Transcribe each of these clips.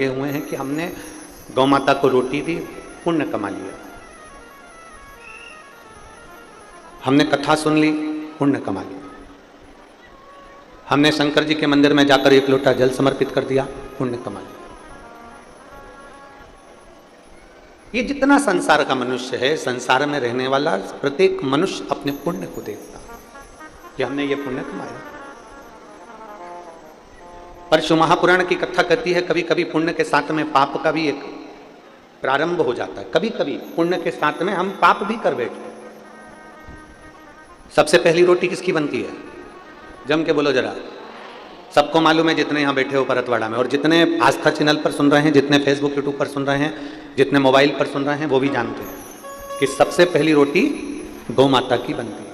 हुए हैं कि हमने गौ माता को रोटी दी, पुण्य कमा लिया। हमने कथा सुन ली, पुण्य कमा लिया। हमने शंकर जी के मंदिर में जाकर एक लोटा जल समर्पित कर दिया, पुण्य कमा लिया। ये जितना संसार का मनुष्य है, संसार में रहने वाला प्रत्येक मनुष्य अपने पुण्य को देखता है कि हमने ये पुण्य कमाया। परशु महापुराण की कथा कहती है कभी कभी पुण्य के साथ में पाप का भी एक प्रारंभ हो जाता है। कभी कभी पुण्य के साथ में हम पाप भी कर बैठते हैं। सबसे पहली रोटी किसकी बनती है? जम के बोलो जरा। सबको मालूम है, जितने यहाँ बैठे हो परतवाड़ा में, और जितने आस्था चैनल पर सुन रहे हैं, जितने फेसबुक यूट्यूब पर सुन रहे हैं, जितने मोबाइल पर सुन रहे हैं, वो भी जानते हैं कि सबसे पहली रोटी गौ माता की बनती है।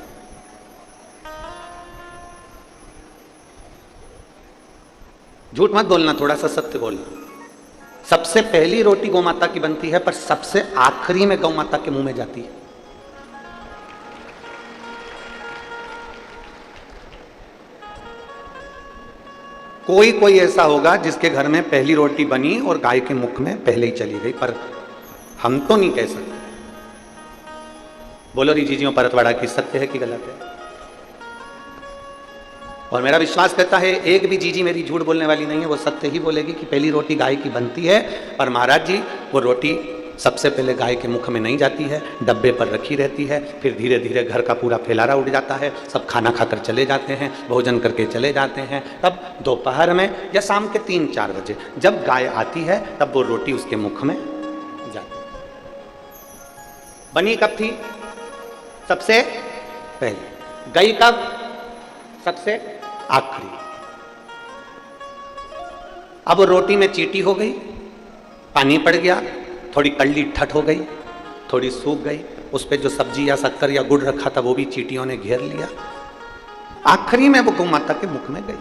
झूठ मत बोलना, थोड़ा सा सत्य बोलना। सबसे पहली रोटी गौ माता की बनती है, पर सबसे आखिरी में गौ माता के मुंह में जाती है। कोई कोई ऐसा होगा जिसके घर में पहली रोटी बनी और गाय के मुख में पहले ही चली गई, पर हम तो नहीं कह सकते। बोलो री जीजियों परतवाड़ा की, सत्य है कि गलत है? और मेरा विश्वास कहता है एक भी जीजी मेरी झूठ बोलने वाली नहीं है, वो सत्य ही बोलेगी कि पहली रोटी गाय की बनती है, पर महाराज जी वो रोटी सबसे पहले गाय के मुख में नहीं जाती है, डब्बे पर रखी रहती है। फिर धीरे धीरे घर का पूरा फैलारा उड़ जाता है, सब खाना खाकर चले जाते हैं, भोजन करके चले जाते हैं। तब दोपहर में या शाम के 3-4 बजे जब गाय आती है, तब वो रोटी उसके मुख में जाती है। बनी कब थी? सबसे पहले। गई कब? सबसे आखिरी। अब रोटी में चींटी हो गई, पानी पड़ गया, थोड़ी कड़ली ठट हो गई, थोड़ी सूख गई, उस पर जो सब्जी या शक्कर या गुड़ रखा था वो भी चींटियों ने घेर लिया। आखिरी में वो गौ माता के मुख में गई।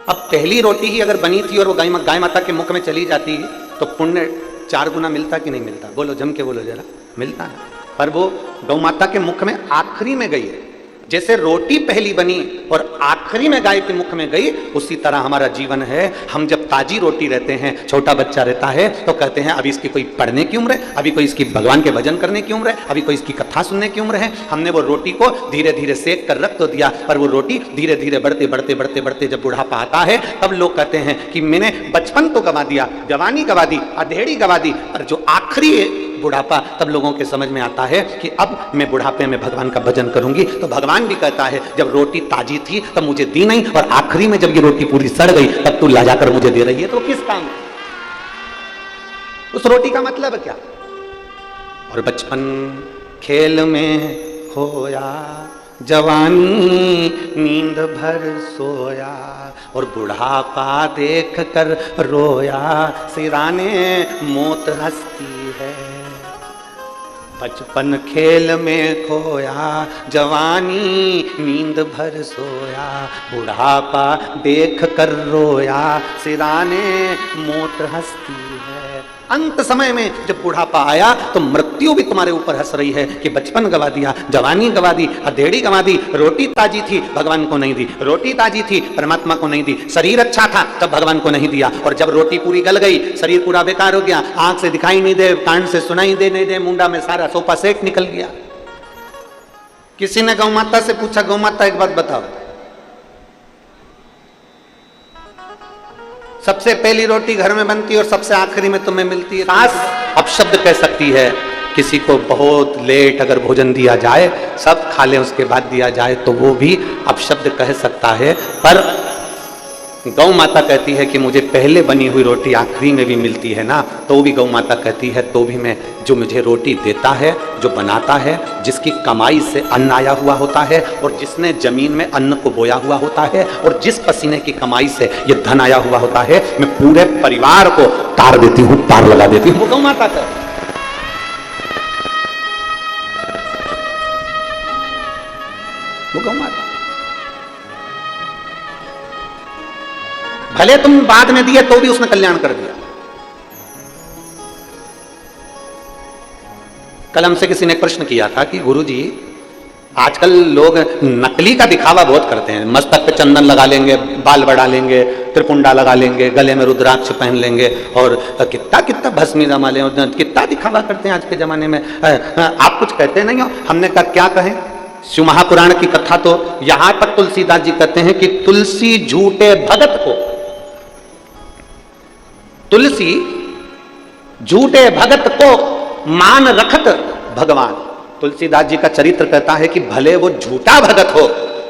अब पहली रोटी ही अगर बनी थी और वो गाय माता के मुख में चली जाती तो पुण्य 4 गुना मिलता कि नहीं मिलता? बोलो, जम के बोलो जरा। मिलता है, पर वो गौ माता के मुख में आखिरी में गई है। जैसे रोटी पहली बनी और आखिरी में गाय के मुख में गई, उसी तरह हमारा जीवन है। हम जब ताजी रोटी रहते हैं, छोटा बच्चा रहता है, तो कहते हैं अभी इसकी कोई पढ़ने की उम्र है, अभी कोई इसकी भगवान के भजन करने की उम्र है, अभी कोई इसकी कथा सुनने की उम्र है। हमने वो रोटी को धीरे धीरे सेक कर रख तो दिया, पर वो रोटी धीरे धीरे बढ़ते बढ़ते बढ़ते बढ़ते जब बुढ़ापा आता है, तब लोग कहते हैं कि मैंने बचपन तो गवा दिया, जवानी गवा दी, अधेड़ी गवा दी, पर जो आखिरी बुढ़ापा, तब लोगों के समझ में आता है कि अब मैं बुढ़ापे में भगवान का भजन करूंगी। तो भगवान भी कहता है जब रोटी ताजी थी तब मुझे दी नहीं, और आखिरी में जब ये रोटी पूरी सड़ गई तब तू ला जाकर मुझे दे रही है, तो किस काम? उस रोटी का मतलब क्या? और बचपन खेल में खोया, जवानी नींद भर सोया, और बुढ़ापा देख कर रोया, सिराने मौत हंसती है। बचपन खेल में खोया, जवानी नींद भर सोया, बुढ़ापा देख कर रोया, सिराने मौत हंसती है। अंत समय में जब बुढ़ापा आया तो मृत्यु भी तुम्हारे ऊपर हंस रही है कि बचपन गवा दिया, जवानी गवा दी, अधेड़ी गवा दी। रोटी ताजी थी, भगवान को नहीं दी। रोटी ताजी थी, परमात्मा को नहीं दी। शरीर अच्छा था, तब भगवान को नहीं दिया। और जब रोटी पूरी गल गई, शरीर पूरा बेकार हो गया, आंख से दिखाई नहीं दे, कान से सुनाई दे नहीं दे, मुंडा में सारा सोफा सेट निकल गया। किसी ने गौ माता से पूछा, गौ माता एक बात बताओ, सबसे पहली रोटी घर में बनती है और सबसे आखिरी में तुम्हें मिलती है। सास अपशब्द कह सकती है, किसी को बहुत लेट अगर भोजन दिया जाए, सब खा ले उसके बाद दिया जाए, तो वो भी अपशब्द कह सकता है। पर गौ माता कहती है कि मुझे पहले बनी हुई रोटी आखिरी में भी मिलती है ना, तो भी गौ माता कहती है तो भी मैं, जो मुझे रोटी देता है, जो बनाता है, जिसकी कमाई से अन्न आया हुआ होता है, और जिसने जमीन में अन्न को बोया हुआ होता है, और जिस पसीने की कमाई से ये धन आया हुआ होता है, मैं पूरे परिवार को तार देती हूँ, तार लगा देती हूँ। वो गौ माता का, वो गौ माता। भले तुम बाद में दिए तो भी उसने कल्याण कर दिया। कल हमसे किसी ने प्रश्न किया था कि गुरुजी, आजकल लोग नकली का दिखावा बहुत करते हैं, मस्तक पे चंदन लगा लेंगे, बाल बढ़ा लेंगे, त्रिपुंडा लगा लेंगे, गले में रुद्राक्ष पहन लेंगे और कितना कितना भस्मी जमा लें, कितना दिखावा करते हैं आज के जमाने में। आप कुछ कहते नहीं हो। हमने कहा क्या कहें, शिव महापुराण की कथा तो यहां तक तुलसीदास जी कहते हैं कि तुलसी झूठे भगत को, तुलसी झूठे भगत को मान रखत भगवान। तुलसीदास जी का चरित्र कहता है कि भले वो झूठा भगत हो,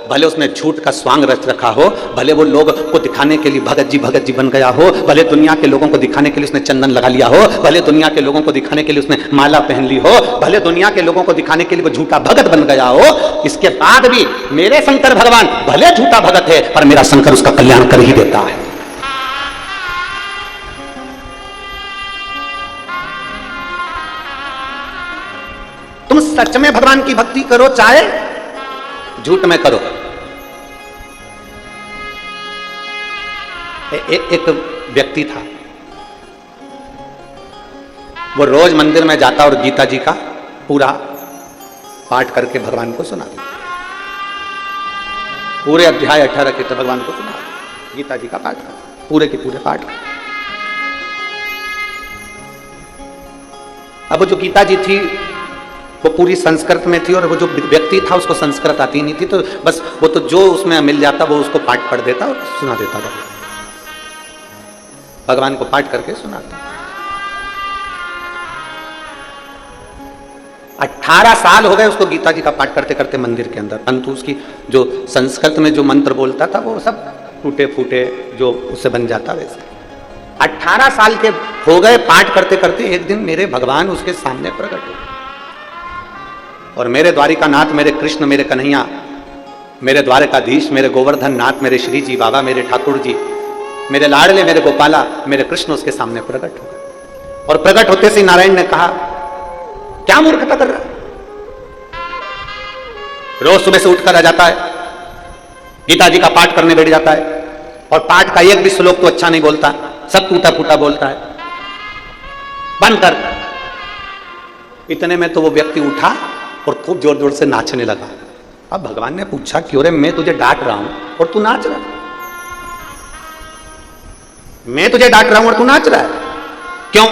भले उसने झूठ का स्वांग रच रखा हो, भले वो लोग को दिखाने के लिए भगत जी बन गया हो, भले दुनिया के लोगों को दिखाने के लिए उसने चंदन लगा लिया हो, भले दुनिया के लोगों को दिखाने के लिए उसने माला पहन ली हो, भले दुनिया के लोगों को दिखाने के लिए वो झूठा भगत बन गया हो, इसके बाद भी मेरे शंकर भगवान भले झूठा भगत है पर मेरा शंकर उसका कल्याण कर ही देता है। तुम सच में भगवान की भक्ति करो चाहे झूठ में करो। एक व्यक्ति था, वो रोज मंदिर में जाता और गीता जी का पूरा पाठ करके भगवान को सुनाता, पूरे अध्याय 18 के भगवान को सुना, गीता जी का पाठ कर, पूरे के पूरे पाठ। अब जो गीता जी थी वो पूरी संस्कृत में थी और वो जो व्यक्ति था उसको संस्कृत आती नहीं थी, तो बस वो तो जो उसमें मिल जाता वो उसको पाठ पढ़ देता और सुना देता था, भगवान को पाठ करके सुनाता। 18 साल हो गए उसको गीता जी का पाठ करते करते मंदिर के अंदर, परंतु उसकी जो संस्कृत में जो मंत्र बोलता था वो सब टूटे फूटे जो उससे बन जाता वैसे। 18 साल के हो गए पाठ करते करते, एक दिन मेरे भगवान उसके सामने प्रकट हुए और मेरे द्वारिका नाथ, मेरे कृष्ण, मेरे कन्हैया, मेरे द्वारकाधीश, मेरे गोवर्धन नाथ, मेरे श्री जी बाबा, मेरे ठाकुर जी, मेरे लाडले, मेरे गोपाला, मेरे कृष्ण उसके सामने प्रकट हुए। और प्रकट होते से नारायण ने कहा, क्या मूर्खता कर रहा है? रोज सुबह से उठकर आ जाता है, गीता जी का पाठ करने बैठ जाता है और पाठ का एक भी श्लोक तो अच्छा नहीं बोलता, सब टूटा फूटा बोलता है, बंद कर। इतने में तो वो व्यक्ति उठा और खूब जोर जोर से नाचने लगा। अब भगवान ने पूछा, क्यों रे, मैं तुझे डांट रहा हूं और तू नाच रहा है? मैं तुझे डांट रहा हूं और तू नाच रहा है, क्यों?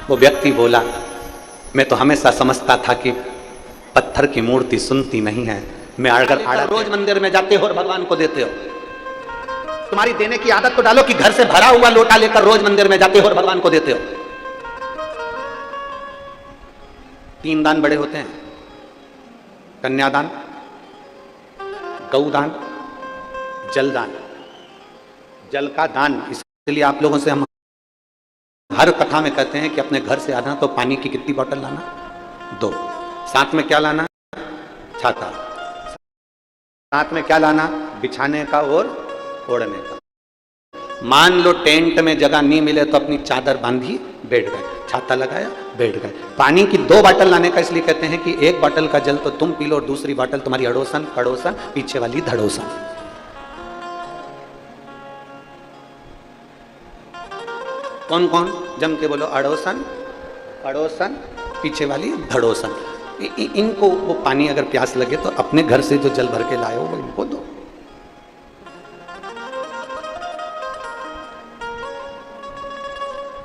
वो व्यक्ति बोला, मैं तो हमेशा समझता था कि पत्थर की मूर्ति सुनती नहीं है, मैं अगर रोज मंदिर में जाते हो और भगवान को देते हो, तुम्हारी देने की आदत तो डालो कि घर से भरा हुआ लोटा लेकर रोज मंदिर में जाते हो और भगवान को देते हो। 3 दान बड़े होते हैं, कन्यादान, गौदान, जलदान। जल का दान इसलिए आप लोगों से हम हर कथा में कहते हैं कि अपने घर से आना तो पानी की कितनी बोतल लाना? 2। साथ में क्या लाना? छाता। साथ में क्या लाना? बिछाने का और ओढ़ने का। मान लो टेंट में जगह नहीं मिले तो अपनी चादर बांधी बैठ गए, छाता लगाया बैठ गए। पानी की 2 बोतल लाने का इसलिए कहते हैं कि एक बोतल का जल तो तुम पी लो और दूसरी बोतल तुम्हारी अड़ोसन पड़ोसन पीछे वाली धड़ोसन। कौन कौन जम के बोलो? अड़ोसन पड़ोसन पीछे वाली धड़ोसन। इनको वो पानी अगर प्यास लगे तो अपने घर से जो जल भर के लाए हो वो इनको दो।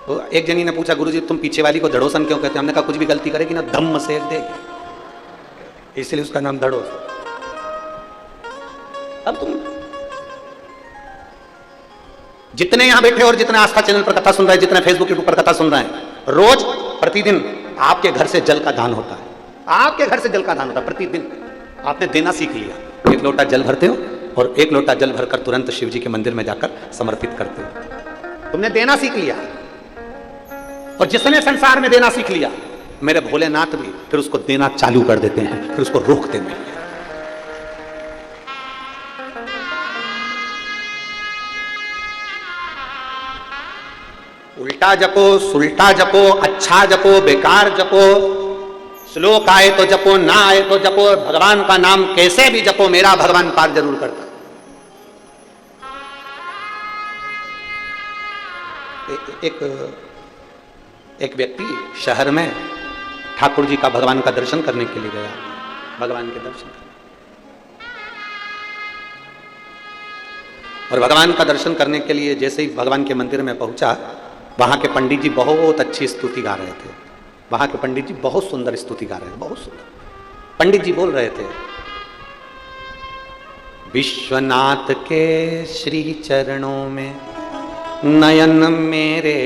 तो एक जनी ने पूछा, गुरुजी तुम पीछे वाली को धड़ोसन क्यों कहते हैं? हमने कहा कुछ भी गलती करेगी ना दम सेक देगी, इसलिए उसका नाम धड़ोसन। अब तुम जितने यहां बैठे और जितने आस्था चैनल पर कथा सुन रहे हैं, जितने फेसबुक यूट्यूब पर कथा सुन रहे हैं, रोज प्रतिदिन आपके घर से जल का दान होता है, आपके घर से जल का दान होता है प्रतिदिन। आपने देना सीख लिया, 1 लोटा जल भरते हो और 1 लोटा जल भरकर तुरंत शिव जी के मंदिर में जाकर समर्पित करते हो। तुमने देना सीख लिया और जिसने संसार में देना सीख लिया, मेरे भोलेनाथ भी फिर उसको देना चालू कर देते हैं, फिर उसको रोकते नहीं। उल्टा जपो, सुल्टा जपो, अच्छा जपो, बेकार जपो, श्लोक आए तो जपो, ना आए तो जपो, भगवान का नाम कैसे भी जपो, मेरा भगवान पार जरूर करता। एक व्यक्ति शहर में ठाकुर जी का भगवान का दर्शन करने के लिए गया, भगवान के दर्शन करने। और भगवान का दर्शन करने के लिए जैसे ही भगवान के मंदिर में पहुंचा, वहां के पंडित जी बहुत अच्छी स्तुति गा रहे थे। वहां के पंडित जी बहुत सुंदर स्तुति गा रहे हैं, बहुत सुंदर। पंडित जी बोल रहे थे, विश्वनाथ के श्री चरणों में नयन मेरे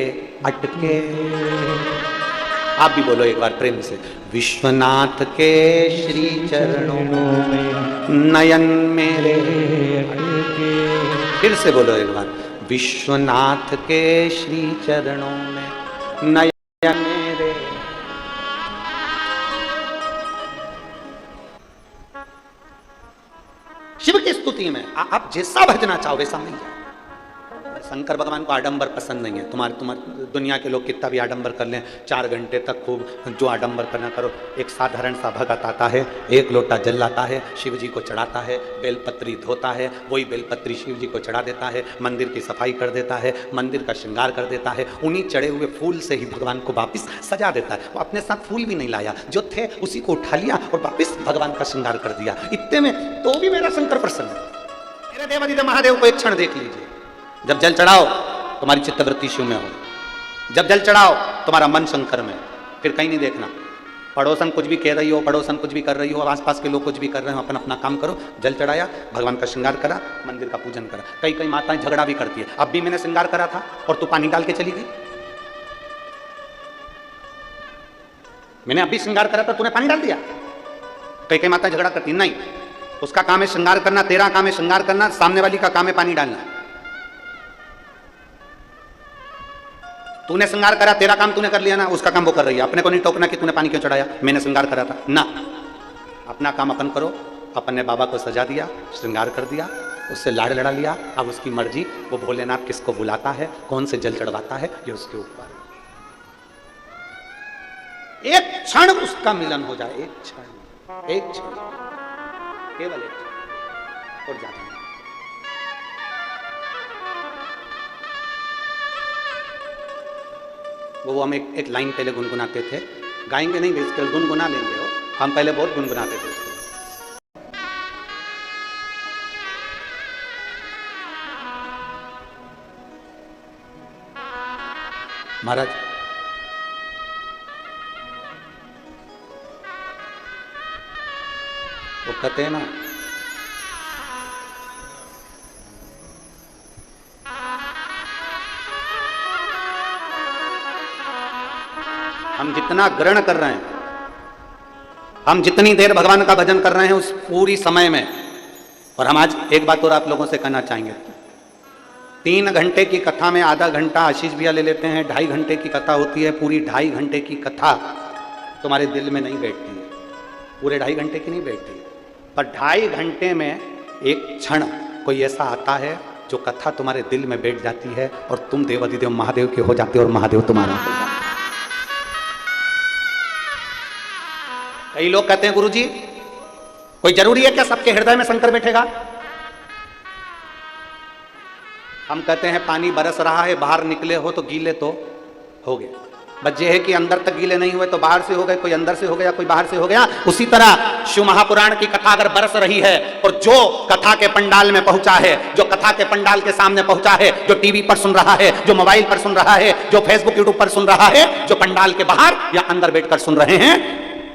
अटके। आप भी बोलो एक बार प्रेम से, विश्वनाथ के श्री चरणों में नयन मेरे अटके। फिर से बोलो एक बार, विश्वनाथ के श्री चरणों में नयन मेरे। शिव की स्तुति में आप जैसा भजना चाहो वैसा मिल जाए। शंकर भगवान को आडंबर पसंद नहीं है। तुम्हारे दुनिया के लोग कितना भी आडंबर कर लें, 4 घंटे तक खूब जो आडंबर करना करो, एक साधारण सा भगत आता है, 1 लोटा जल लाता है, शिव जी को चढ़ाता है, बेलपत्री धोता है, वही बेलपत्री शिव जी को चढ़ा देता है, मंदिर की सफाई कर देता है, मंदिर का श्रृंगार कर देता है, उन्हीं चढ़े हुए फूल से ही भगवान को वापिस सजा देता है। वो अपने साथ फूल भी नहीं लाया, जो थे उसी को उठा लिया और वापिस भगवान का श्रृंगार कर दिया। इतने में तो भी मेरा शंकर प्रसन्न है। मेरे देवादिदेव महादेव को एक क्षण देख लीजिए। जब जल चढ़ाओ तुम्हारी चित्तवृत्ति शिव में हो, जब जल चढ़ाओ तुम्हारा मन शंकर में, फिर कहीं नहीं देखना। पड़ोसन कुछ भी कह रही हो, पड़ोसन कुछ भी कर रही हो, आसपास के लोग कुछ भी कर रहे हो, अपन अपना काम करो। जल चढ़ाया, भगवान का श्रृंगार करा, मंदिर का पूजन करा। कई कई माताएं झगड़ा भी करती है, अब भी मैंने श्रृंगार करा था और तू पानी डाल के चली गई। मैंने अभी श्रृंगार करा था, तूने पानी डाल दिया। कई कई माताएं झगड़ा करती, नहीं उसका काम है श्रृंगार करना, तेरा काम है श्रृंगार करना, सामने वाली का काम है पानी डालना। तूने श्रृंगार करा, तेरा काम तूने कर लिया ना, उसका काम वो कर रही है। अपने को नहीं टोकना कि तूने पानी क्यों चढ़ाया, मैंने श्रृंगार करा था ना। अपना काम अपन करो। अपन ने बाबा को सजा दिया, श्रृंगार कर दिया, उससे लाड़ लड़ा लिया। अब उसकी मर्जी, वो भोलेनाथ किसको बुलाता है, कौन से जल चढ़वाता है, ये उसके ऊपर। एक क्षण उसका मिलन हो जाए, एक क्षण, एक क्षण, केवल एक क्षण और ज्यादा। वो हम एक लाइन पहले गुनगुनाते थे, गाएंगे नहीं बेसिकली गुनगुना लेंगे। हो हम पहले बहुत गुनगुनाते थे। महाराज वो कहते हैं ना, हम जितना ग्रहण कर रहे हैं, हम जितनी देर भगवान का भजन कर रहे हैं उस पूरी समय में, और हम आज एक बात और आप लोगों से कहना चाहेंगे, 3 घंटे की कथा में आधा घंटा आशीष भैया ले लेते हैं, 2.5 घंटे की कथा होती है। पूरी 2.5 घंटे की कथा तुम्हारे दिल में नहीं बैठती है, पूरे 2.5 घंटे की नहीं बैठती, पर 2.5 घंटे में एक क्षण कोई ऐसा आता है जो कथा तुम्हारे दिल में बैठ जाती है और तुम देवादिदेव महादेव के हो जाते हो और महादेव तुम्हारा हो जाता है। कई लोग कहते हैं गुरुजी कोई जरूरी है क्या सबके हृदय में शंकर बैठेगा? हम कहते हैं पानी बरस रहा है, बाहर निकले हो तो गीले तो हो गए, बस ये है कि अंदर तक गीले नहीं हुए तो बाहर से हो गए, कोई अंदर से हो गया, कोई बाहर से हो गया। उसी तरह शिव महापुराण की कथा अगर बरस रही है और जो कथा के पंडाल में पहुंचा है, जो कथा के पंडाल के सामने पहुंचा है, जो टीवी पर सुन रहा है, जो मोबाइल पर सुन रहा है, जो फेसबुक यूट्यूब पर सुन रहा है, जो पंडाल के बाहर या अंदर बैठकर सुन रहे हैं,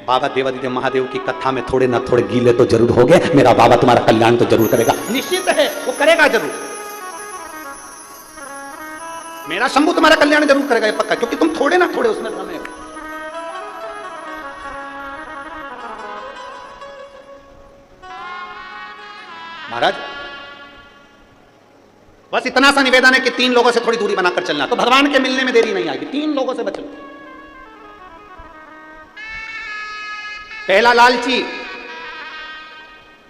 बाबा देवादिदेव महादेव की कथा में थोड़े ना थोड़े गीले तो जरूर हो गए। मेरा बाबा तुम्हारा कल्याण तो जरूर करेगा, निश्चित है वो करेगा जरूर। मेरा शंभू तुम्हारा कल्याण जरूर करेगा, ये पक्का, क्योंकि तुम थोड़े ना थोड़े उसमें समय हो। महाराज बस इतना सा निवेदन है कि 3 लोगों से थोड़ी दूरी बनाकर चलना, तो भगवान के मिलने में देरी नहीं आएगी। 3 लोगों से बचना। पहला लालची,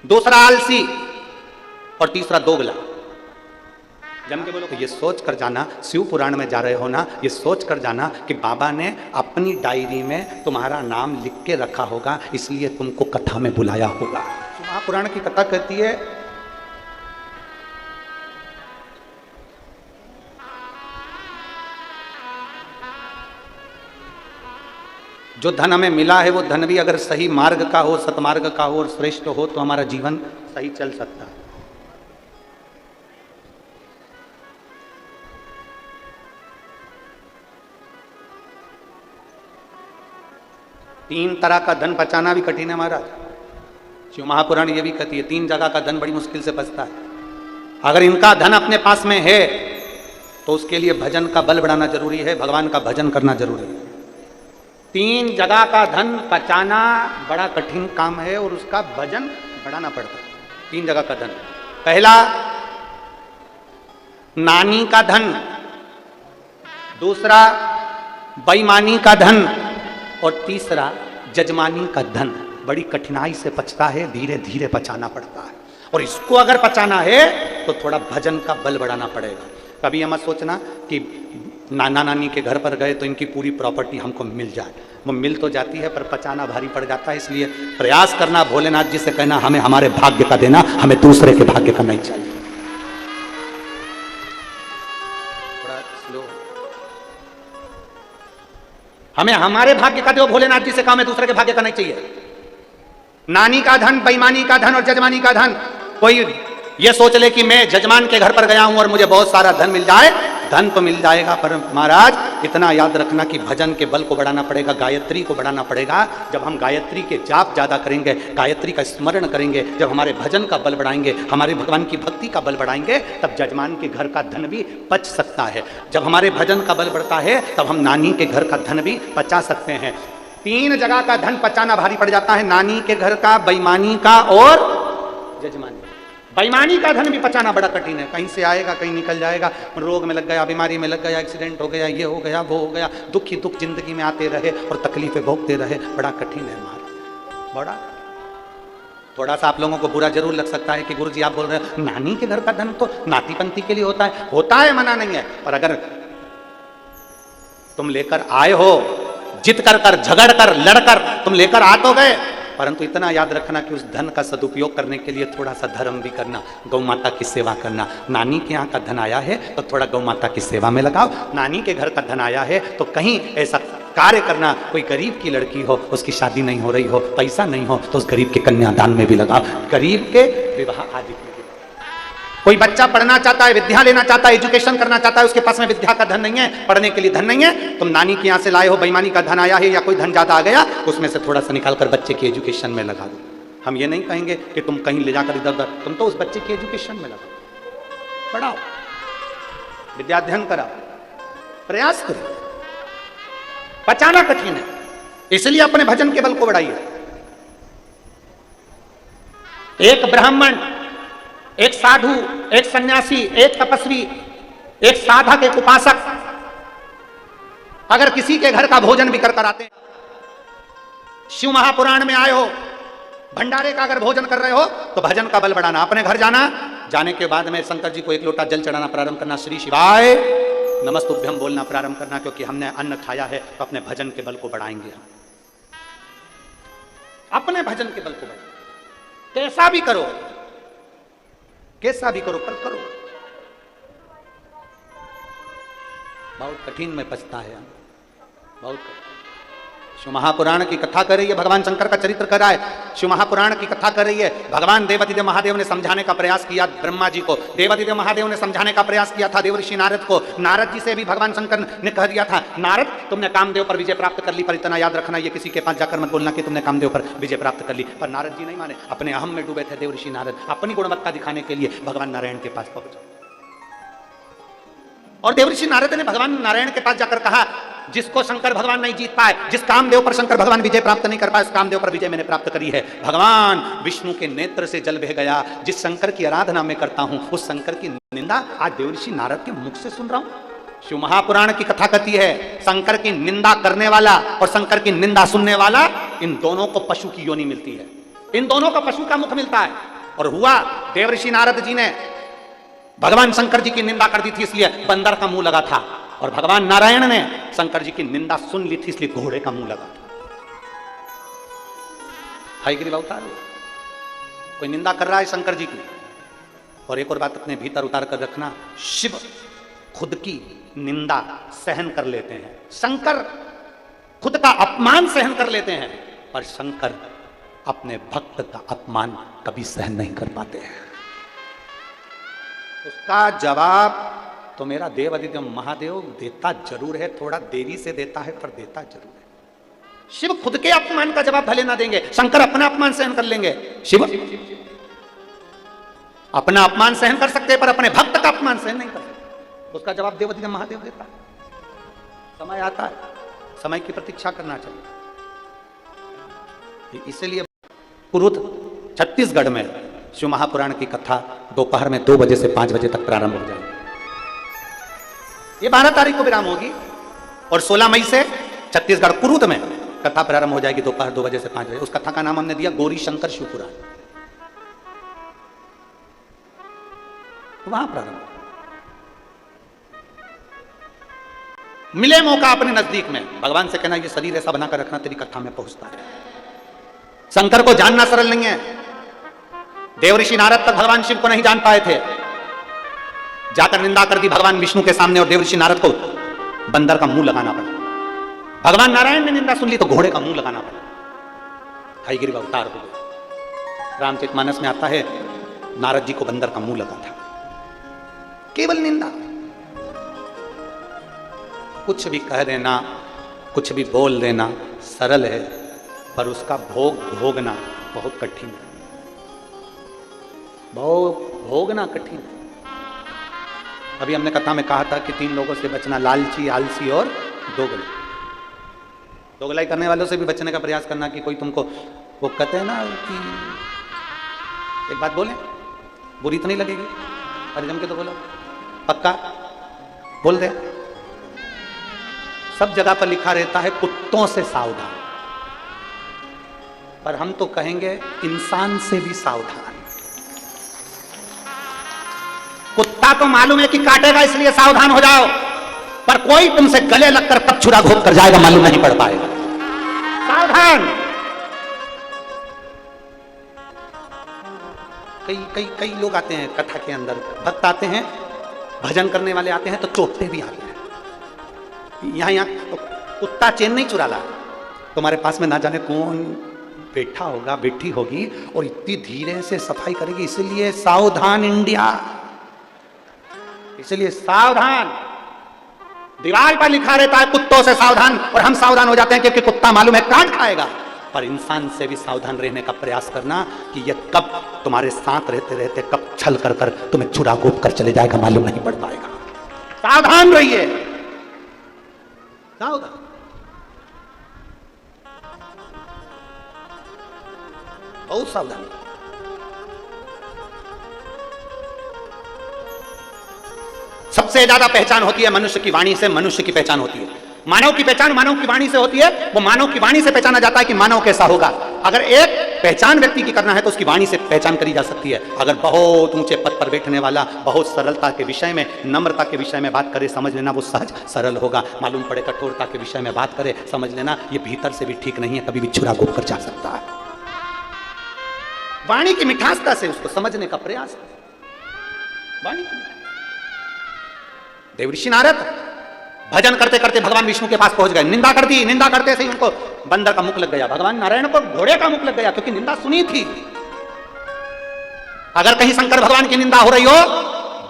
दूसरा आलसी और तीसरा दोगला। जम के बोलो, ये सोच कर जाना, शिव पुराण में जा रहे हो ना, ये सोच कर जाना कि बाबा ने अपनी डायरी में तुम्हारा नाम लिख के रखा होगा, इसलिए तुमको कथा में बुलाया होगा। महापुराण की कथा कहती है जो धन हमें मिला है वो धन भी अगर सही मार्ग का हो, सतमार्ग का हो और श्रेष्ठ हो तो हमारा जीवन सही चल सकता है। तीन तरह का धन पचाना भी कठिन है महाराज। शिव महापुराण ये भी कहती है 3 जगह का धन बड़ी मुश्किल से पचता है। अगर इनका धन अपने पास में है तो उसके लिए भजन का बल बढ़ाना जरूरी है, भगवान का भजन करना जरूरी है। 3 जगह का धन पचाना बड़ा कठिन काम है और उसका भजन बढ़ाना पड़ता है। 3 जगह का धन, पहला नानी का धन, दूसरा बेईमानी का धन और तीसरा जजमानी का धन। बड़ी कठिनाई से पचता है, धीरे धीरे पचाना पड़ता है। और इसको अगर पचाना है तो थोड़ा भजन का बल बढ़ाना पड़ेगा। कभी ये मत सोचना कि नाना नानी के घर पर गए तो इनकी पूरी प्रॉपर्टी हमको मिल जाए। वो मिल तो जाती है पर पचाना भारी पड़ जाता है। इसलिए प्रयास करना, भोलेनाथ जी से कहना हमें हमारे भाग्य का देना, हमें दूसरे के भाग्य का नहीं चाहिए। थोड़ा स्लो, हमें हमारे भाग्य का दो भोलेनाथ जी से कहा, हमें दूसरे के भाग्य का नहीं चाहिए। नानी का धन, बेईमानी का धन और जजमानी का धन। कोई ये सोच ले कि मैं जजमान के घर पर गया हूं और मुझे बहुत सारा धन मिल जाए। धन तो मिल जाएगा पर महाराज इतना याद रखना कि भजन के बल को बढ़ाना पड़ेगा, गायत्री को बढ़ाना पड़ेगा। जब हम गायत्री के जाप ज्यादा करेंगे, गायत्री का स्मरण करेंगे, जब हमारे भजन का बल बढ़ाएंगे, हमारे भगवान की भक्ति का बल बढ़ाएंगे, तब जजमान के घर का धन भी पच सकता है। जब हमारे भजन का बल बढ़ता है तब हम नानी के घर का धन भी पचा सकते हैं। 3 जगह का धन पचाना भारी पड़ जाता है, नानी के घर का, बेईमानी का और जजमानी। बेईमानी का धन भी पचाना बड़ा कठिन है। कहीं से आएगा, कहीं निकल जाएगा, रोग में लग गया, बीमारी में लग गया, एक्सीडेंट हो गया, ये हो गया, वो हो गया, दुख ही दुख जिंदगी में आते रहे और तकलीफें भोगते रहे। बड़ा कठिन है हमारा, बड़ा। थोड़ा सा आप लोगों को बुरा जरूर लग सकता है कि गुरु जी आप बोल रहे हैं नानी के घर का धन तो नाती पंथी के लिए होता है, मना नहीं है। पर अगर तुम लेकर आए हो, जिद कर झगड़ कर लड़कर तुम लेकर आ तो गए, परंतु इतना याद रखना कि उस धन का सदुपयोग करने के लिए थोड़ा सा धर्म भी करना, गौ माता की सेवा करना। नानी के यहाँ का धन आया है तो थोड़ा गौ माता की सेवा में लगाओ। नानी के घर का धन आया है तो कहीं ऐसा कार्य करना, कोई गरीब की लड़की हो, उसकी शादी नहीं हो रही हो, पैसा नहीं हो तो उस गरीब के कन्यादान में भी लगाओ, गरीब के विवाह आदि में। कोई बच्चा पढ़ना चाहता है, विद्या लेना चाहता है, एजुकेशन करना चाहता है, उसके पास में विद्या का धन नहीं है, पढ़ने के लिए धन नहीं है, तुम नानी के यहाँ से लाए हो, बेईमानी का धन आया है या कोई धन ज्यादा आ गया, उसमें से थोड़ा सा निकाल कर बच्चे की एजुकेशन में लगा दो। हम ये नहीं कहेंगे कि तुम कहीं ले जाकर इधर उधर, तुम तो उस बच्चे की एजुकेशन में लगाओ, पढ़ाओ, विद्याध्ययन कराओ, प्रयास करो। पचाना कठिन है, इसलिए अपने भजन के बल को बढ़ाइए। एक ब्राह्मण, एक साधु, एक सन्यासी, एक तपस्वी, एक साधक, एक उपासक अगर किसी के घर का भोजन भी कर आते हैं, शिव महापुराण में आए हो, भंडारे का अगर भोजन कर रहे हो तो भजन का बल बढ़ाना। अपने घर जाना, जाने के बाद में शंकर जी को 1 लोटा जल चढ़ाना प्रारंभ करना, श्री शिवाय नमस्तुभ्यम बोलना प्रारंभ करना, क्योंकि हमने अन्न खाया है तो अपने भजन के बल को बढ़ाएंगे हम। अपने भजन के बल को बढ़ाएंगे, कैसा भी करो, कैसा भी करो, पर करो। बहुत कठिन में पछता है, बहुत कठिन। शिव महापुराण की कथा कर रही है, भगवान शंकर का चरित्र कर रहा है, शिव महापुराण की कथा कर रही है। भगवान देवादिदेव महादेव ने समझाने का प्रयास किया ब्रह्मा जी को, देवादिदेव महादेव ने समझाने का प्रयास किया था देवर्षि नारद को। नारद जी से भी भगवान शंकर ने कह दिया था, नारद तुमने कामदेव पर विजय प्राप्त कर ली, पर इतना याद रखना ये किसी के पास जाकर मत बोलना कि तुमने कामदेव पर विजय प्राप्त कर ली। पर नारद जी नहीं माने, अपने अहम में डूबे थे देवर्षि नारद। अपनी गुणवत्ता दिखाने के लिए भगवान नारायण के पास पहुंचे और देवर्षि नारद ने भगवान नारायण के पास जाकर कहा, जिसको शंकर भगवान नहीं जीत पाए, जिस कामदेव पर शंकर भगवान विजय प्राप्त नहीं कर पाए, उस कामदेव पर विजय मैंने प्राप्त करी है। भगवान विष्णु के नेत्र से जल बह गया। जिस शंकर की आराधना मैं करता हूं उस शंकर की निंदा आज देवर्षि नारद के मुख से सुन रहा हूं। शिव महापुराण की कथा कहती है, शंकर की निंदा करने वाला और शंकर की निंदा सुनने वाला, इन दोनों को पशु की योनि मिलती है, इन दोनों को पशु का मुख मिलता है। और हुआ, देवर्षि नारद जी ने भगवान शंकर जी की निंदा कर दी थी, इसलिए बंदर का मुंह लगा था, और भगवान नारायण ने शंकर जी की निंदा सुन ली थी, इसलिए घोड़े का मुंह लगा था। हाईगिरी अवतार कोई निंदा कर रहा है शंकर जी की। और एक और बात अपने भीतर उतार कर रखना, शिव खुद की निंदा सहन कर लेते हैं, शंकर खुद का अपमान सहन कर लेते हैं, पर शंकर अपने भक्त का अपमान कभी सहन नहीं कर पाते हैं। उसका जवाब तो मेरा देवादिदेव महादेव देता जरूर है, थोड़ा देरी से देता है पर देता जरूर है। शिव खुद के अपमान का जवाब भले ना देंगे, शंकर अपना अपमान सहन कर लेंगे। शिव अपना अपमान सहन कर सकते हैं पर अपने भक्त का अपमान सहन नहीं कर सकते। उसका जवाब देवती महादेव देता है। समय आता है, समय की प्रतीक्षा करना चाहिए। इसलिए पुरुष छत्तीसगढ़ में शिव महापुराण की कथा दोपहर में 2 बजे से 5 बजे तक प्रारंभ हो जाएगी। ये 12 तारीख को विराम होगी और 16 मई से छत्तीसगढ़ कुरुद में कथा प्रारंभ हो जाएगी दोपहर 2 बजे से 5 बजे। उस कथा का नाम हमने दिया गौरी शंकर शिवपुराण। वहां प्रारंभ मिले मौका अपने नजदीक में भगवान से कहना ये शरीर ऐसा बनाकर रखना तेरी कथा में पहुंचता है। शंकर को जानना सरल नहीं है। देवऋषि नारद तक भगवान शिव को नहीं जान पाए थे, जाकर निंदा कर दी भगवान विष्णु के सामने और देवऋषि नारद को बंदर का मुंह लगाना पड़ा। भगवान नारायण ने निंदा सुन ली तो घोड़े का मुंह लगाना पड़ा। हयग्रीव अवतार हो गए। रामचरितमानस में आता है नारद जी को बंदर का मुंह लगा था। केवल निंदा, कुछ भी कह देना, कुछ भी बोल देना सरल है पर उसका भोग भोगना बहुत कठिन है। भोगना कठिन है। अभी हमने कथा में कहा था कि 3 लोगों से बचना, लालची, आलसी और दोगला। दोगलाई करने वालों से भी बचने का प्रयास करना कि कोई तुमको वो कहते हैं ना कि एक बात बोले बुरी तो नहीं लगेगी, अरे जम के तो बोलो, पक्का बोल दे। सब जगह पर लिखा रहता है कुत्तों से सावधान, पर हम तो कहेंगे इंसान से भी सावधान। कुत्ता तो मालूम है कि काटेगा इसलिए सावधान हो जाओ, पर कोई तुमसे गले लगकर कब छुरा घोंप कर जाएगा मालूम नहीं पड़ पाएगा। सावधान। कई लोग आते हैं कथा के अंदर, भक्त आते हैं, भजन करने वाले आते हैं तो चोटते भी आते हैं। यहां कुत्ता चैन नहीं चुरा ला, तुम्हारे पास में ना जाने कौन बैठा होगा, बैठी होगी और इतनी धीरे से सफाई करेगी। इसलिए सावधान इंडिया, इसलिए सावधान। दीवार पर लिखा रहता है कुत्तों से सावधान और हम सावधान हो जाते हैं क्योंकि कुत्ता मालूम है काट खाएगा। पर इंसान से भी सावधान रहने का प्रयास करना कि यह कब तुम्हारे साथ रहते रहते कब छल कर कर तुम्हें छुरा घोंप कर चले जाएगा मालूम नहीं पड़ पाएगा। सावधान रहिए, सावधान। बहुत सावधान। सबसे ज्यादा पहचान होती है मनुष्य की वाणी से, मनुष्य की पहचान होती है। मानव की पहचान मानव की वाणी से होती है। वो मानव की वाणी से पहचाना जाता है कि मानव कैसा होगा। अगर एक पहचान व्यक्ति की करना है तो उसकी वाणी से पहचान करी जा सकती है। अगर बहुत ऊंचे पद पर बैठने वाला बहुत सरलता के विषय में, नम्रता के विषय में बात करे, समझ लेना वो सहज सरल होगा। मालूम पड़े कठोरता के विषय में बात करे, समझ लेना ये भीतर से भी ठीक नहीं है, कभी भी छुरा घोंप कर जा सकता है। वाणी की मिठासता से उसको समझने का प्रयास है। वाणी की देवऋषि नारद भजन करते करते भगवान विष्णु के पास पहुंच गए। निंदा कर दी, निंदा करते से ही उनको बंदर का मुख लग गया। भगवान नारायण को घोड़े का मुख लग गया क्योंकि निंदा सुनी थी। अगर कहीं शंकर भगवान की निंदा हो रही हो,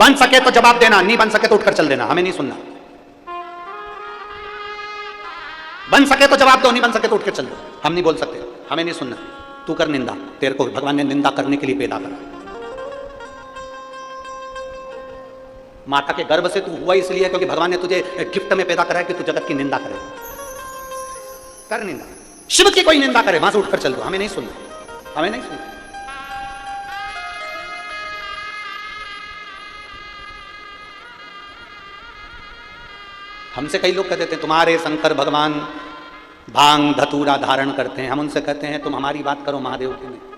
बन सके तो जवाब देना, नहीं बन सके तो उठकर चल देना, हमें नहीं सुनना। बन सके तो जवाब दो, नहीं बन सके तो उठकर चल दो, हम नहीं बोल सकते, हमें नहीं सुनना। तू कर निंदा, तेरे को भगवान ने निंदा करने के लिए पैदा करा। माता के गर्भ से तू हुआ इसलिए क्योंकि भगवान ने तुझे गिफ्ट में पैदा करा है कि तू जगत की निंदा करे। कर निंदा, शिव की कोई निंदा करे वहां से उठकर चल दो, हमें नहीं सुनना, हमें नहीं सुनना। हमसे कई लोग कहते हैं तुम्हारे शंकर भगवान भांग धतूरा धारण करते हैं। हम उनसे कहते हैं तुम हमारी बात करो महादेव की नहीं।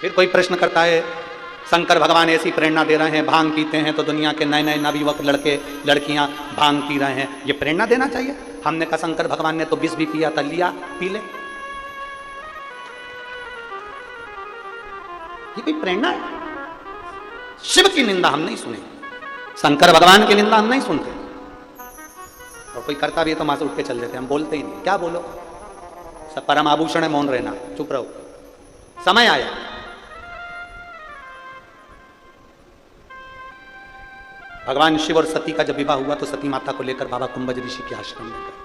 फिर कोई प्रश्न करता है शंकर भगवान ऐसी प्रेरणा दे रहे हैं, भांग पीते हैं तो दुनिया के नए नए नवयुवक लड़के लड़कियां भांग पी रहे हैं, ये प्रेरणा देना चाहिए? हमने कहा शंकर भगवान ने तो विष भी पिया था, लिया पी ले, ये कोई प्रेरणा है? शिव की निंदा हम नहीं सुने, शंकर भगवान की निंदा हम नहीं सुनते। और कोई करता भी है तो वहां से उठ के चल देते, हम बोलते ही नहीं। क्या बोलो, सब परम आभूषण है, मौन रहना, चुप रहो। समय आया भगवान शिव और सती का जब विवाह हुआ तो सती माता को लेकर बाबा कुंभज ऋषि के आश्रम में गए।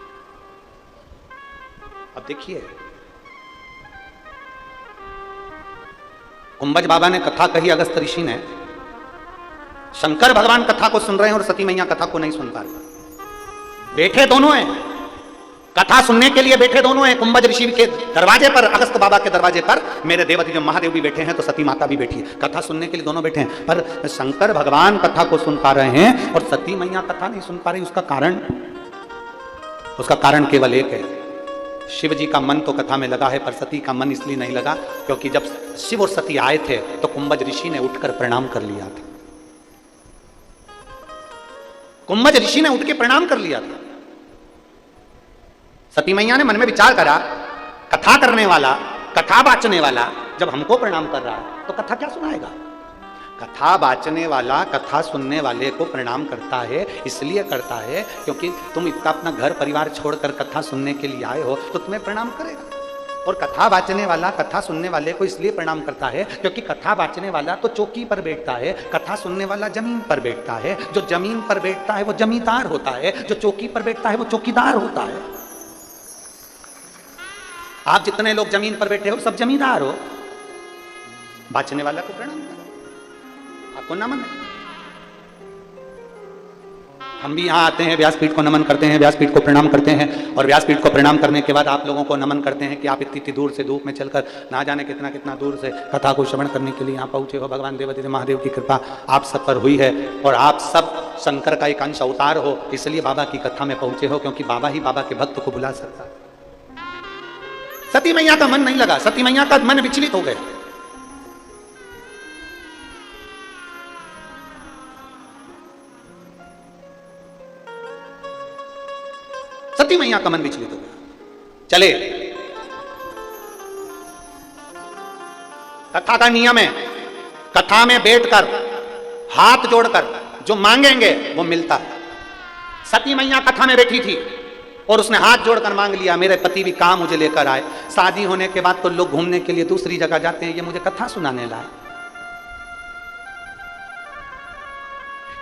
अब देखिए, कुंभज बाबा ने कथा कही, अगस्त ऋषि ने। शंकर भगवान कथा को सुन रहे हैं और सती मैया कथा को नहीं सुन पा रहे। बैठे दोनों हैं, कथा सुनने के लिए बैठे दोनों हैं। कुंभज ऋषि के दरवाजे पर, अगस्त बाबा के दरवाजे पर मेरे देवती जो महादेव भी बैठे हैं, तो सती माता भी बैठी है। कथा सुनने के लिए दोनों बैठे हैं, पर शंकर भगवान कथा को सुन पा रहे हैं और सती मैया कथा नहीं सुन पा रही। उसका कारण केवल एक है, शिव जी का मन तो कथा में लगा है, पर सती का मन इसलिए नहीं लगा क्योंकि जब शिव और सती आए थे तो कुंभज ऋषि ने उठकर प्रणाम कर लिया था। कुंभज ऋषि ने उठ के प्रणाम कर लिया था। सती मैया ने मन में विचार करा, कथा करने वाला, कथा वाचने वाला जब हमको प्रणाम कर रहा है तो कथा क्या सुनाएगा। कथा वाचने वाला कथा सुनने वाले को प्रणाम करता है, इसलिए करता है क्योंकि तुम इतना अपना घर परिवार छोड़कर कथा सुनने के लिए आए हो, तो तुम्हें प्रणाम करेगा। और कथा वाचने वाला कथा सुनने वाले को इसलिए प्रणाम करता है क्योंकि कथा वाचने वाला तो चौकी पर बैठता है, कथा सुनने वाला जमीन पर बैठता है। जो जमीन पर बैठता है वो जमींदार होता है, जो चौकी पर बैठता है वो चौकीदार होता है। आप जितने लोग जमीन पर बैठे हो सब जमींदार हो। वाचने वाला को प्रणाम करो, आपको नमन है। हम भी यहाँ आते हैं, व्यासपीठ को नमन करते हैं, व्यासपीठ को प्रणाम करते हैं, और व्यासपीठ को प्रणाम करने के बाद आप लोगों को नमन करते हैं कि आप इतनी दूर से धूप में चलकर ना जाने कितना कितना दूर से कथा को श्रवण करने के लिए यहाँ पहुँचे हो। भगवान देवती महादेव की कृपा आप सब पर हुई है और आप सब शंकर का एक अंश अवतार हो, इसलिए बाबा की कथा में पहुँचे हो, क्योंकि बाबा ही बाबा के भक्त को बुला सकता है। सती मैया का मन नहीं लगा, सती मैया का मन विचलित हो गया। सती मैया का मन विचलित हो गया। चले, कथा का नियम है, कथा में बैठकर हाथ जोड़कर जो मांगेंगे वो मिलता है। सती मैया कथा में बैठी थी और उसने हाथ जोड़कर मांग लिया, मेरे पति भी काम मुझे लेकर आए। शादी होने के बाद तो लोग घूमने के लिए दूसरी जगह जाते हैं, ये मुझे कथा सुनाने लाए।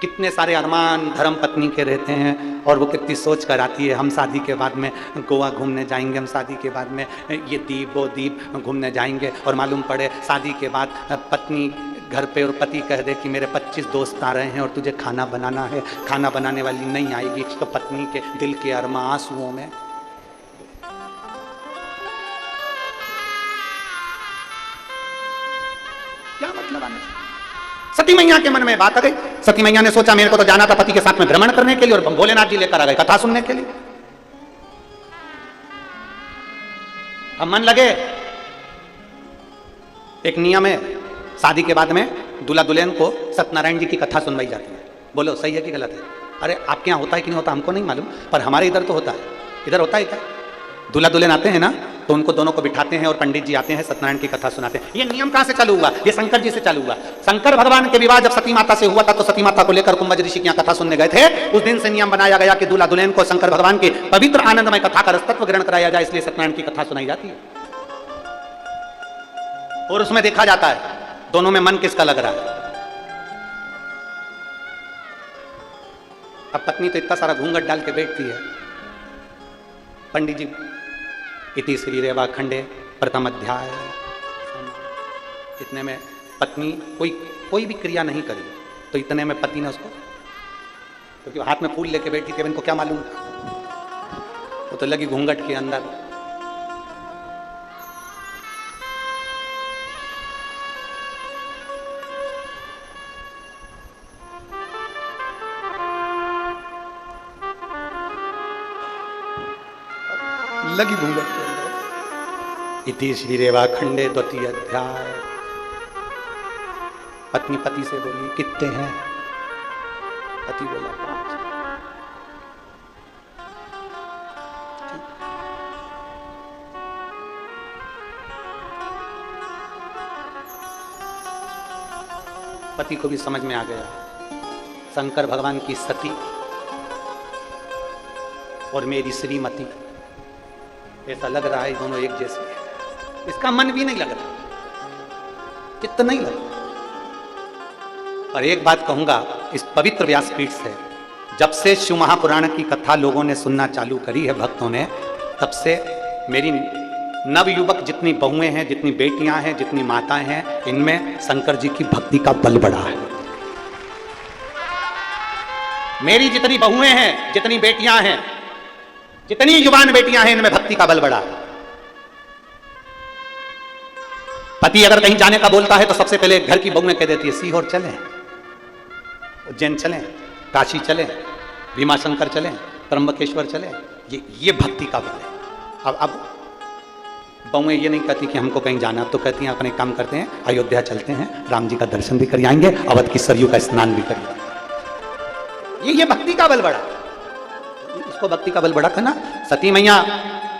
कितने सारे अरमान धर्म पत्नी के रहते हैं और वो कितनी सोच कर आती है, हम शादी के बाद में गोवा घूमने जाएंगे, हम शादी के बाद में ये द्वीप वो द्वीप घूमने जाएंगे, और मालूम पड़े शादी के बाद पत्नी घर पे और पति कह दे कि मेरे 25 दोस्त आ रहे हैं और तुझे खाना बनाना है, खाना बनाने वाली नहीं आएगी, तो पत्नी के दिल के अरमा आंसुओं में। क्या मतलब आने? सती मैया के मन में बात आ गई। सती मैया ने सोचा मेरे को तो जाना था पति के साथ में भ्रमण करने के लिए, और भोलेनाथ जी लेकर आ गए कथा सुनने के लिए। अब मन लगे, एक नियम है, शादी के बाद में दूल्हा दुल्हन को सत्यनारायण जी की कथा सुनवाई जाती है। बोलो सही है कि गलत है? अरे आपके यहाँ होता है कि नहीं होता हमको नहीं मालूम, पर हमारे इधर तो होता है। इधर होता है क्या? दूल्हा दुल्हन आते हैं ना, तो उनको दोनों को बिठाते हैं और पंडित जी आते हैं, सत्यनारायण की कथा सुनाते हैं। ये नियम कहाँ से चालू हुआ? ये शंकर जी से चालू हुआ। शंकर भगवान के विवाह जब सती माता से हुआ था तो सती माता को लेकर कुंभज ऋषि की यहाँ कथा सुनने गए थे। उस दिन से नियम बनाया गया कि दूल्हा दुल्हन को शंकर भगवान की पवित्र आनंदमय कथा का रसतत्व ग्रहण कराया जाए, इसलिए सत्यनारायण की कथा सुनाई जाती है। और उसमें देखा जाता है दोनों में मन किसका लग रहा है। अब पत्नी तो इतना सारा घूंघट डाल के बैठती है, पंडित जी इति श्री रेवा खंडे प्रथम अध्याय, इतने में पत्नी कोई भी क्रिया नहीं करी, तो इतने में पति ने उसको, क्योंकि तो हाथ में फूल लेके बैठी थी, इनको क्या मालूम, वो तो लगी घूंघट के अंदर। लगी घूंघट के अंदर। इति श्री रेवा खंडे द्वितीय अध्याय। पत्नी पति से बोली कितने हैं? पति बोला 5। पति को भी समझ में आ गया, शंकर भगवान की सती और मेरी श्रीमती, ऐसा लग रहा है दोनों एक जैसे हैं। इसका मन भी नहीं लग रहा, चित्त नहीं लग रहा। और एक बात कहूंगा, इस पवित्र व्यासपीठ से जब से शिव महापुराण की कथा लोगों ने सुनना चालू करी है, भक्तों ने, तब से मेरी नवयुवक जितनी बहुएं हैं, जितनी बेटियां हैं, जितनी माताएं हैं, इनमें शंकर जी की भक्ति का बल बढ़ा है। मेरी जितनी बहुएं हैं, जितनी बेटियां हैं, जितनी युवान बेटियां हैं, इनमें भक्ति का बल बढ़ा है। पति अगर कहीं जाने का बोलता है तो सबसे पहले घर की बहुएं कह देती है सीहोर चलें, उज्जैन चलें, काशी चलें, भीमाशंकर चलें, त्र्यंबकेश्वर चलें। ये भक्ति का बल है। अब बहुएं ये नहीं कहती कि हमको कहीं जाना, अब तो कहती हैं अपने काम करते हैं, अयोध्या चलते हैं, राम जी का दर्शन भी कर आएंगे, अवध की सरयू का स्नान भी करेंगे। ये भक्ति का बल बढ़ा। इसको भक्ति का बल बढ़ा था ना। सती मैया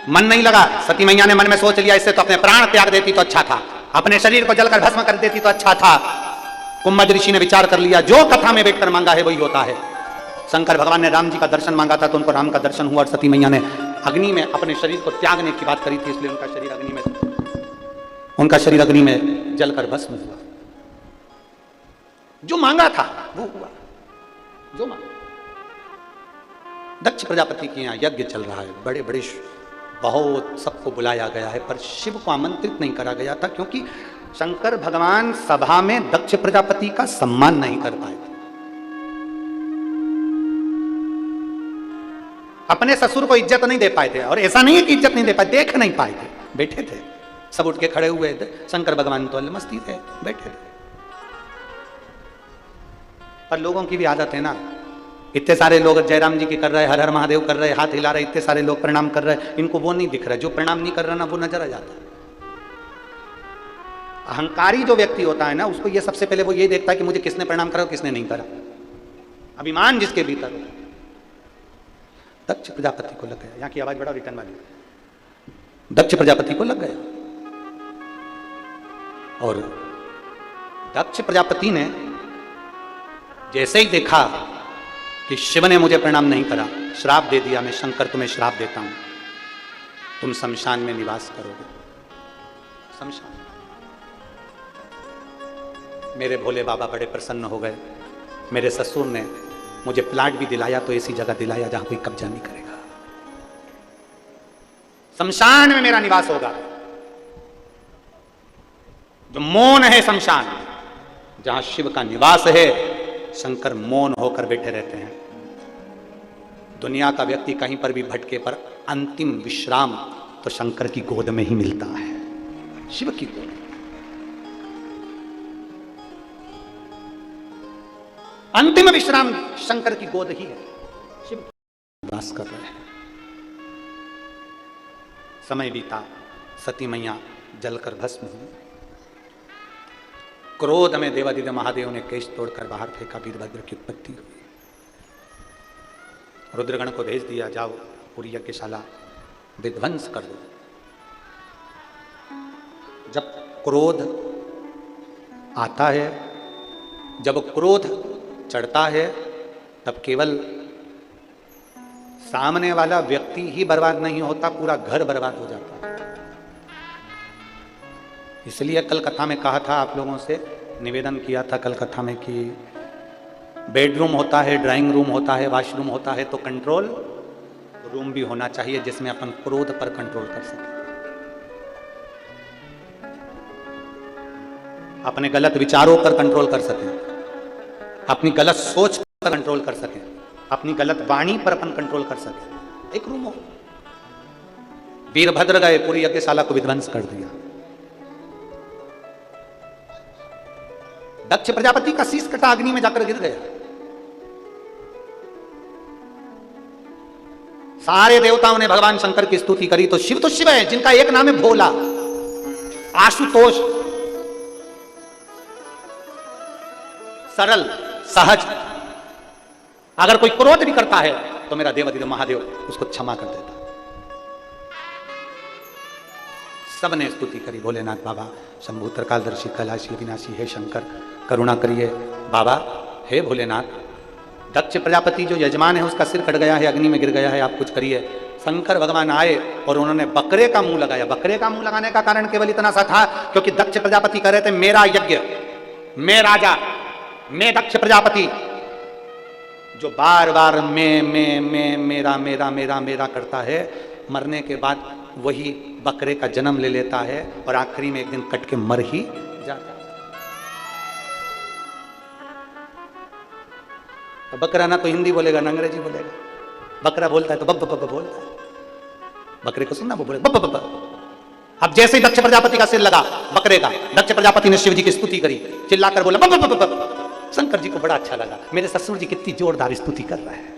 मन नहीं लगा, सती मैया ने मन में सोच लिया इससे तो अपने प्राण त्याग देती तो अच्छा था, अपने शरीर को जलकर भस्म कर देती तो अच्छा था। कुंभज ऋषि ने विचार कर लिया, जो कथा में बैठकर मांगा है वही होता है। शंकर भगवान ने राम जी का दर्शन मांगा था तो उनको राम का दर्शन हुआ, और सती मैया ने अग्नि में अपने शरीर को त्यागने की बात करी थी, इसलिए उनका शरीर अग्नि में जलकर भस्म हुआ। जो मांगा था वो हुआ, जो मांगा। दक्ष प्रजापति के यहाँ यज्ञ चल रहा है, बड़े बड़े बहुत सबको बुलाया गया है, पर शिव को आमंत्रित नहीं करा गया था, क्योंकि शंकर भगवान सभा में दक्ष प्रजापति का सम्मान नहीं कर पाए थे। अपने ससुर को इज्जत नहीं दे पाए थे, और ऐसा नहीं है कि इज्जत नहीं दे पाए, देख नहीं पाए थे, बैठे थे, सब उठ के खड़े हुए थे, शंकर भगवान तो मस्ती थे, बैठे थे। पर लोगों की भी आदत है ना, इतने सारे लोग जयराम जी की कर रहे, हर हर महादेव कर रहे, हाथ हिला रहे, इतने सारे लोग प्रणाम कर रहे, इनको वो नहीं दिख रहा, जो प्रणाम नहीं कर रहा ना वो नजर आ जाता है। अहंकारी जो व्यक्ति होता है ना, उसको ये सबसे पहले वो ये देखता है कि मुझे किसने प्रणाम करा, किसने नहीं करा। अभिमान जिसके भीतर हो। दक्ष प्रजापति को लग गया, यहां की आवाज बड़ा रिटर्न वाली, दक्ष प्रजापति को लग गया, और दक्ष प्रजापति ने जैसे ही देखा कि शिव ने मुझे प्रणाम नहीं करा, श्राप दे दिया, मैं शंकर तुम्हें श्राप देता हूं, तुम शमशान में निवास करोगे। शमशान। मेरे भोले बाबा बड़े प्रसन्न हो गए। मेरे ससुर ने मुझे प्लाट भी दिलाया, तो ऐसी जगह दिलाया जहां कोई कब्जा नहीं करेगा, शमशान में मेरा निवास होगा। जो मौन है शमशान, जहां शिव का निवास है, शंकर मौन होकर बैठे रहते हैं। दुनिया का व्यक्ति कहीं पर भी भटके पर अंतिम विश्राम तो शंकर की गोद में ही मिलता है, शिव की गोद। अंतिम विश्राम शंकर की गोद ही है, शिव वास कर रहे हैं। समय बीता, सती मैया जलकर भस्म हुई। क्रोध में देवादिदेव महादेव ने केश तोड़कर बाहर फेंका, वीरभद्र की उत्पत्ति हुई। रुद्रगण को भेज दिया, जाओ पूरी यज्ञशाला विध्वंस कर दो। जब क्रोध आता है, जब क्रोध चढ़ता है, तब केवल सामने वाला व्यक्ति ही बर्बाद नहीं होता, पूरा घर बर्बाद हो जाता है। इसलिए कल कथा में कहा था, आप लोगों से निवेदन किया था कल कथा में कि बेडरूम होता है, ड्राइंग रूम होता है, वॉशरूम होता है, तो कंट्रोल रूम भी होना चाहिए जिसमें अपन क्रोध पर कंट्रोल कर सकें, अपने गलत विचारों पर कंट्रोल कर सकें, अपनी गलत सोच पर कंट्रोल कर सकें, अपनी गलत वाणी पर अपन कंट्रोल कर सकें। एक रूम हो। वीरभद्र गए, पूरी यज्ञशाला को विध्वंस कर दिया। दक्ष प्रजापति का शीश कटा, अग्नि में जाकर गिर गया। सारे देवताओं ने भगवान शंकर की स्तुति करी, तो शिव है जिनका एक नाम है भोला, आशुतोष, सरल, सहज। अगर कोई क्रोध भी करता है तो मेरा देवादिदेव महादेव उसको क्षमा कर देता। सबने स्तुति करी, भोलेनाथ बाबा, शंभु त्रिकालदर्शी, कैलाशी, विनाशी, हे शंकर करुणा करिए बाबा, हे भोलेनाथ। दक्ष प्रजापति जो यजमान है उसका सिर कट गया है, अग्नि में गिर गया है, आप कुछ करिए। शंकर भगवान आए और उन्होंने बकरे का मुंह लगाया। बकरे का मुंह लगाने का कारण केवल इतना सा था क्योंकि दक्ष प्रजापति कह रहे थे मेरा यज्ञ, मैं राजा, मैं दक्ष प्रजापति, जो बार बार मैं मेरा मेरा मेरा मेरा करता है, मरने के बाद वही बकरे का जन्म ले लेता है और आखिरी में एक दिन कट के मर ही जाता है। तो बकरा ना तो हिंदी बोलेगा ना अंग्रेजी बोलेगा, बकरा बोलता है तो बब बब बोलता है, बकरे को सुनना वो बोले बब बब। अब जैसे ही दक्ष प्रजापति का सिर लगा बकरे का, दक्ष प्रजापति ने शिव जी की स्तुति करी, चिल्लाकर बोला बब बब बब। शंकर जी को बड़ा अच्छा लगा, मेरे ससुर जी कितनी जोरदार स्तुति कर रहे हैं।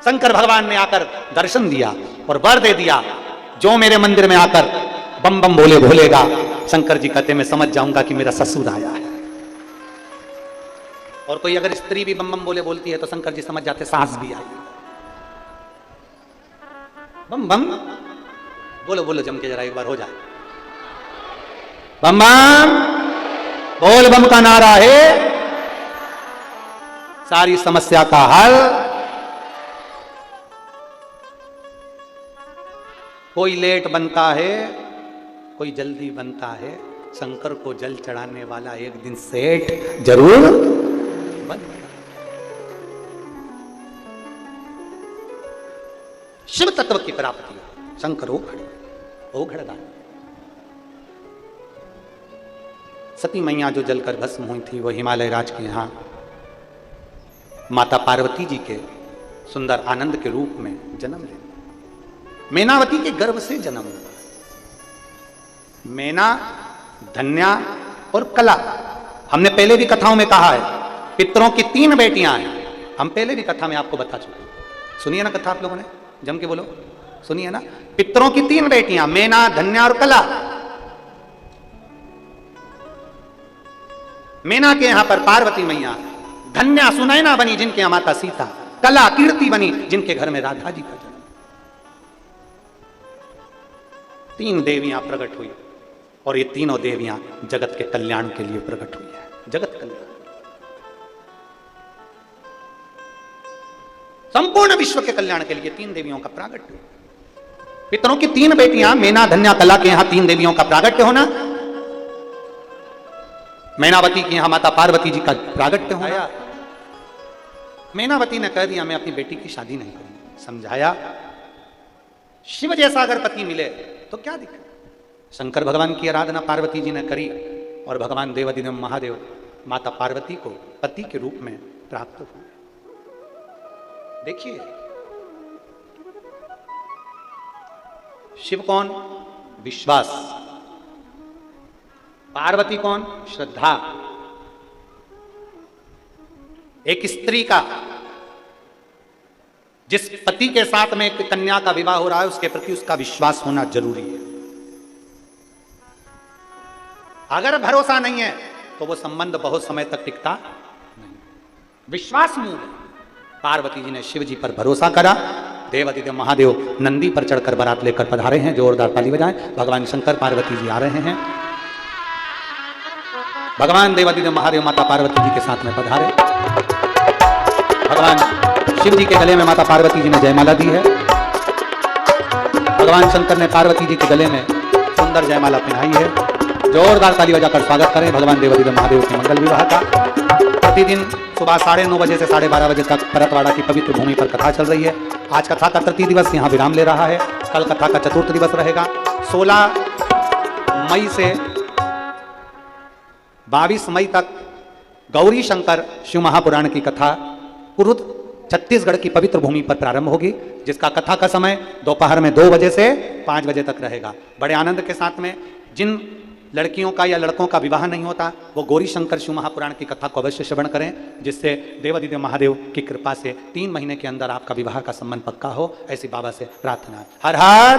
शंकर भगवान ने आकर दर्शन दिया और वर दे दिया, जो मेरे मंदिर में आकर बम बम बोले भोलेगा, शंकर जी कहते मैं समझ जाऊंगा कि मेरा ससुर आया है। और कोई अगर स्त्री भी बम बम बोले बोलती है तो शंकर जी समझ जाते सास भी आई। बम बम बोलो बोलो जम के जरा एक बार हो जाए। बम बम बोल बम का नारा है सारी समस्या का हल। कोई लेट बनता है कोई जल्दी बनता है, शंकर को जल चढ़ाने वाला एक दिन सेठ जरूर बन। शिव तत्व की प्राप्ति शंकर ओ घड़दान। सती मैया जो जलकर भस्म हुई थी वो हिमालय राज के यहां माता पार्वती जी के सुंदर आनंद के रूप में जन्म ले, मैनावती के गर्भ से जन्म हुआ। मैना, धन्या और कला। हमने पहले भी कथाओं में कहा है पितरों की 3 बेटियां हैं, हम पहले भी कथा में आपको बता चुके हैं। सुनिए ना कथा आप लोगों ने, जम के बोलो, सुनिए ना। पितरों की 3 बेटियां मैना, धन्या और कला। मैना के यहां पर पार्वती मैया, धन्या सुनैना बनी जिनके यहां माता सीता, कला कीर्ति बनी जिनके घर में राधा जी का जन्म। 3 देवियां प्रकट हुई और ये तीनों देवियां जगत के कल्याण के लिए प्रकट हुई है। जगत कल्याण, संपूर्ण विश्व के कल्याण के लिए 3 देवियों का प्रागट्य हुआ। पितरों की 3 बेटियां मैना, धन्या, कला के यहां 3 देवियों का प्रागट्य होना, मैनावती की यहां माता पार्वती जी का प्रागट्य होना। मैनावती ने कह दिया मैं अपनी बेटी की शादी नहीं करूंगी। समझाया शिव जैसा अगर पति मिले तो क्या दिक्कत। शंकर भगवान की आराधना पार्वती जी ने करी और भगवान देवाधिदेव महादेव माता पार्वती को पति के रूप में प्राप्त हुए। देखिए शिव कौन? विश्वास। पार्वती कौन? श्रद्धा। एक स्त्री का जिस पति के साथ में एक कन्या का विवाह हो रहा है उसके प्रति उसका विश्वास होना जरूरी है। अगर भरोसा नहीं है तो वो संबंध बहुत समय तक टिकता नहीं। विश्वास मूल है। पार्वती जी ने शिव जी पर भरोसा करा। देवाधिदेव महादेव नंदी पर चढ़कर बारात लेकर पधारे हैं। जोरदार ताली बजाएं। भगवान शंकर पार्वती जी आ रहे हैं। भगवान देवाधिदेव महादेव माता पार्वती जी के साथ में पधारे। भगवान शिव जी के गले में माता पार्वती जी ने जयमाला दी है। भगवान शंकर ने पार्वती जी के गले में सुंदर जयमाला पहनाई है। जोरदार ताली बजाकर स्वागत करें भगवान देवाधिदेव महादेव के मंगल विवाह का। प्रतिदिन सुबह 9:30 बजे से 12:30 बजे तक परतवाड़ा की पवित्र भूमि पर कथा चल रही है। आज कथा का तृतीय दिवस यहाँ विराम ले रहा है। कल कथा का चतुर्थ दिवस रहेगा। 16 मई से 22 मई तक गौरी शंकर शिव महापुराण की कथा कुरुद छत्तीसगढ़ की पवित्र भूमि पर प्रारंभ होगी, जिसका कथा का समय दोपहर में 2 बजे से 5 बजे तक रहेगा। बड़े आनंद के साथ में जिन लड़कियों का या लड़कों का विवाह नहीं होता वो गौरी शंकर शिव महापुराण की कथा को अवश्य श्रवण करें, जिससे देवाधिदेव महादेव की कृपा से 3 महीने के अंदर आपका विवाह का संबंध पक्का हो। ऐसी बाबा से प्रार्थना है। हर हर